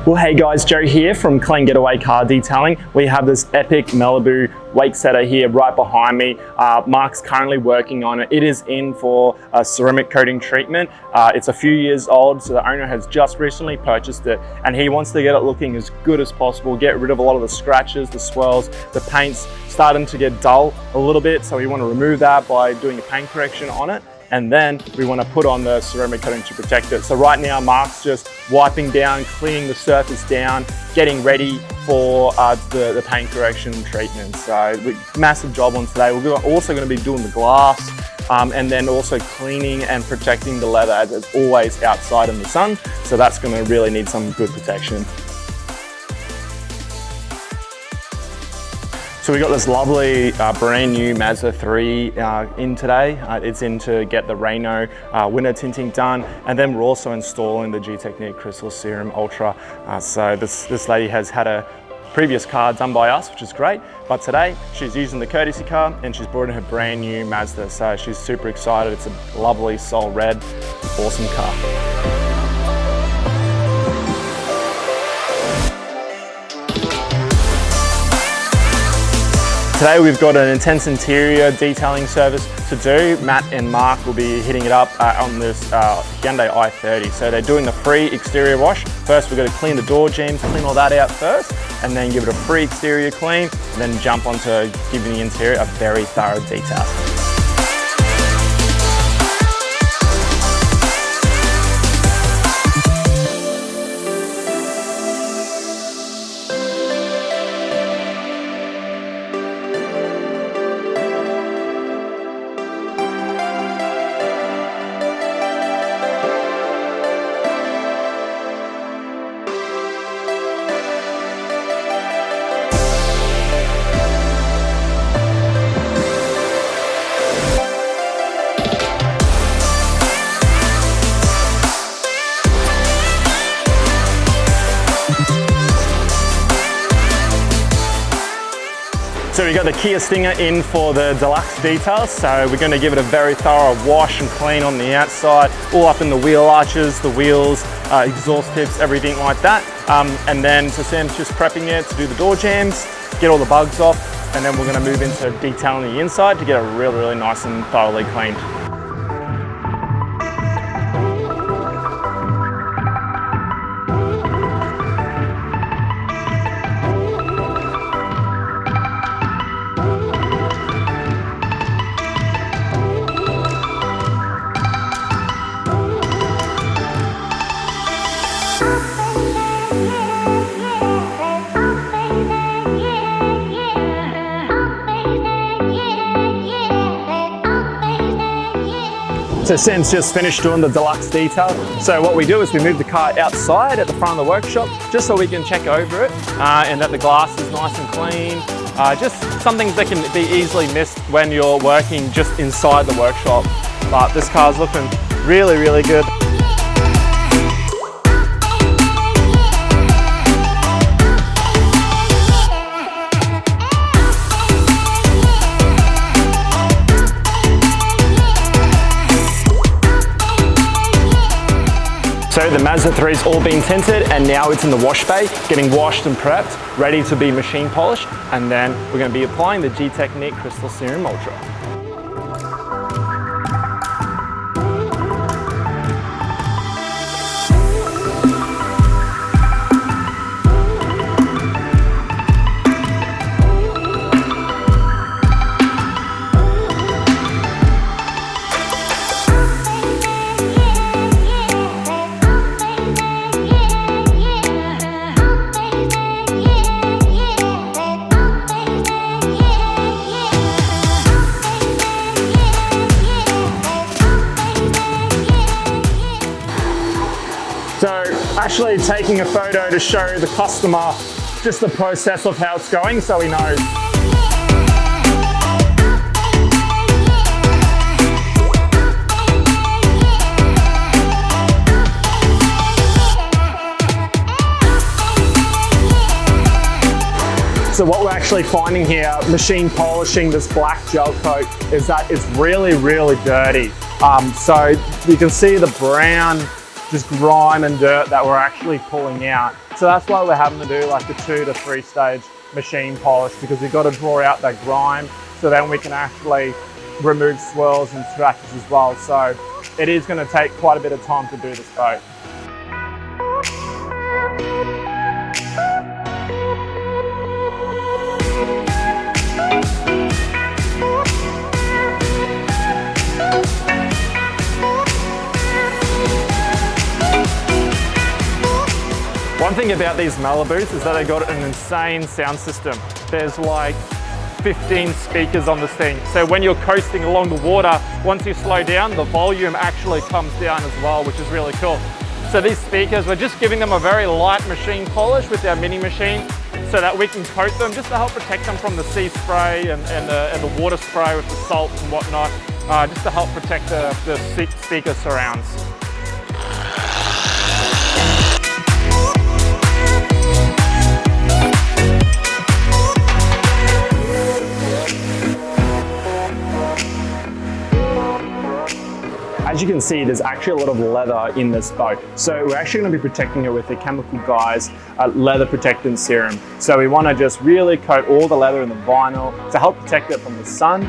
Well, hey guys, Joe here from Clean Getaway Car Detailing. We have this epic Malibu Wakesetter here right behind me. Mark's currently working on it. It is in for a ceramic coating treatment. It's a few years old, so the owner has just recently purchased it, and he wants to get it looking as good as possible, get rid of a lot of the scratches, the swells. The paint's starting to get dull a little bit, so we want to remove that by doing a paint correction on it. And then we want to put on the ceramic coating to protect it. So right now, Mark's just wiping down, cleaning the surface down, getting ready for the paint correction treatment. So massive job on today. We're also going to be doing the glass and then also cleaning and protecting the leather as it's always outside in the sun. So that's going to really need some good protection. So we got this lovely brand new Mazda 3 in today. It's in to get the Reno winter tinting done, and then we're also installing the Gtechniq Crystal Serum Ultra. So this lady has had a previous car done by us, which is great, but today she's using the courtesy car and she's brought in her brand new Mazda. So she's super excited. It's a lovely sol red, awesome car. Today we've got an intense interior detailing service to do. Matt and Mark will be hitting it up on this Hyundai i30. So they're doing the free exterior wash. First we're going to clean the door jambs, clean all that out first, and then give it a free exterior clean, and then jump onto giving the interior a very thorough detail. So we got the Kia Stinger in for the Deluxe details. So we're going to give it a very thorough wash and clean on the outside, all up in the wheel arches, the wheels, exhaust tips, everything like that. And then so Sam's just prepping it to do the door jambs, get all the bugs off, and then we're going to move into detailing the inside to get it really nice and thoroughly cleaned. So Sam's just finished doing the Deluxe detail. So what we do is we move the car outside at the front of the workshop just so we can check over it and that the glass is nice and clean. Just some things that can be easily missed when you're working just inside the workshop. But this car's looking really good. So the Mazda 3's all been tinted and now it's in the wash bay, getting washed and prepped, ready to be machine polished, and then we're going to be applying the Gtechniq Crystal Serum Ultra. So actually taking a photo to show the customer just the process of how it's going so he knows. So what we're actually finding here, machine polishing this black gel coat, is that it's really dirty. So you can see the brown just grime and dirt that we're actually pulling out. So that's why we're having to do like the 2 to 3 stage machine polish, because we've got to draw out that grime so then we can actually remove swirls and scratches as well. So it is going to take quite a bit of time to do this boat. One thing about these Malibus is that they got an insane sound system. There's like 15 speakers on this thing. So when you're coasting along the water, once you slow down, the volume actually comes down as well, which is really cool. So these speakers, we're just giving them a very light machine polish with our mini machine so that we can coat them just to help protect them from the sea spray and the water spray with the salt and whatnot, just to help protect the speaker surrounds. As you can see, there's actually a lot of leather in this boat. So we're actually going to be protecting it with the Chemical Guys leather protectant serum. So we want to just really coat all the leather and the vinyl to help protect it from the sun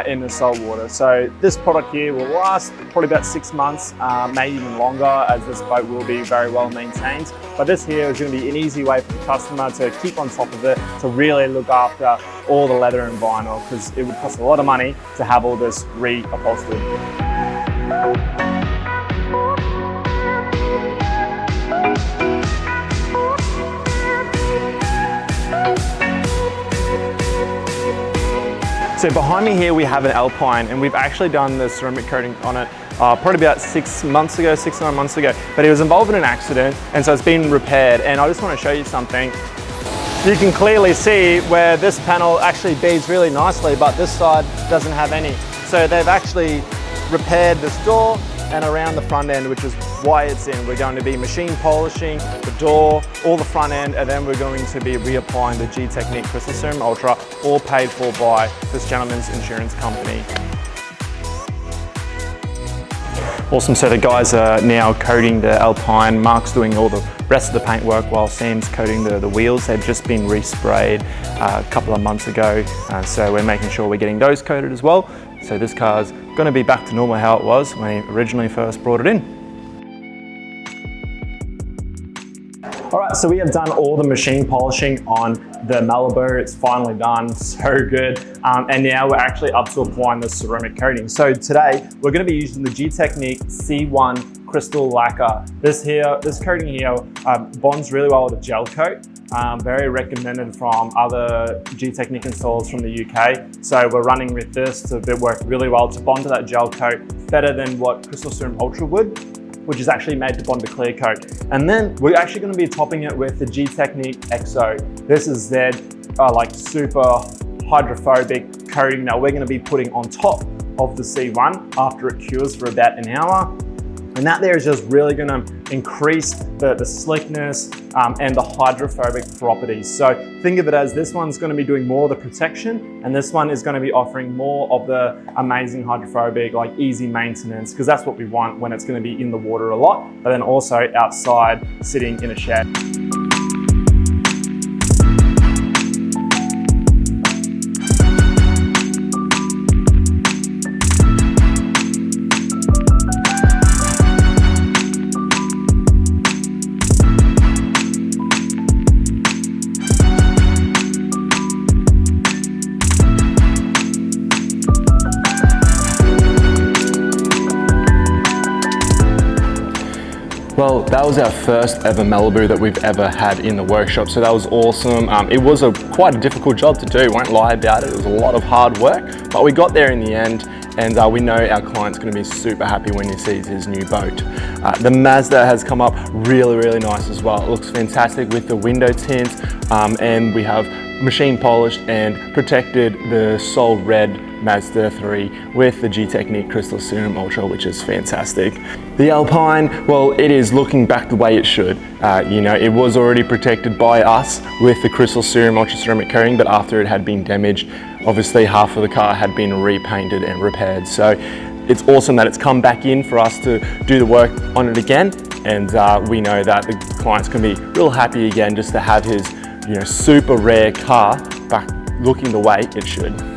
in the salt water. So this product here will last probably about 6 months, maybe even longer, as this boat will be very well maintained. But this here is going to be an easy way for the customer to keep on top of it, to really look after all the leather and vinyl, because it would cost a lot of money to have all this reupholstered. So behind me here we have an Alpine, and we've actually done the ceramic coating on it probably about 6 months ago, 6 to 9 months ago, but it was involved in an accident, and so it's been repaired. And I just want to show you something. You can clearly see where this panel actually beads really nicely, but this side doesn't have any. So they've actually repaired this door and around the front end, which is why it's in. We're going to be machine polishing the door, all the front end, and then we're going to be reapplying the Gtechniq Crystal Serum Ultra, all paid for by this gentleman's insurance company. Awesome, so the guys are now coating the Alpine. Mark's doing all the rest of the paint work while Sam's coating the wheels. They've just been resprayed a couple of months ago, so we're making sure we're getting those coated as well. So this car's going to be back to normal how it was when he originally first brought it in. All right, so we have done all the machine polishing on the Malibu. It's finally done, so good. And now we're actually up to applying the ceramic coating. So today, we're gonna be using the Gtechniq C1 Crystal Lacquer. This coating here bonds really well with a gel coat. Very recommended from other Gtechniq installers from the UK. So we're running with this to work really well to bond to that gel coat, better than what Crystal Serum Ultra would, which is actually made to bond to clear coat. And then we're actually going to be topping it with the Gtechniq XO. This is their like super hydrophobic coating that we're going to be putting on top of the C1 after it cures for about an hour. And that there is just really going to increase the slickness and the hydrophobic properties. So think of it as this one's going to be doing more of the protection, and this one is going to be offering more of the amazing hydrophobic, like easy maintenance, because that's what we want when it's going to be in the water a lot, but then also outside sitting in a shed. Well, that was our first ever Malibu that we've ever had in the workshop, so that was awesome. It was quite a difficult job to do, won't lie about it. It was a lot of hard work, but we got there in the end, and we know our client's going to be super happy when he sees his new boat. The Mazda has come up really, really nice as well. It looks fantastic with the window tint, and we have machine polished and protected the Sol Red Mazda 3 with the Gtechniq Crystal Serum Ultra, which is fantastic. The Alpine, well, it is looking back the way it should. You know, it was already protected by us with the Crystal Serum Ultra ceramic coating, but after it had been damaged, obviously half of the car had been repainted and repaired. So it's awesome that it's come back in for us to do the work on it again. and we know that the client's going to be real happy again just to have his super rare car back looking the way it should.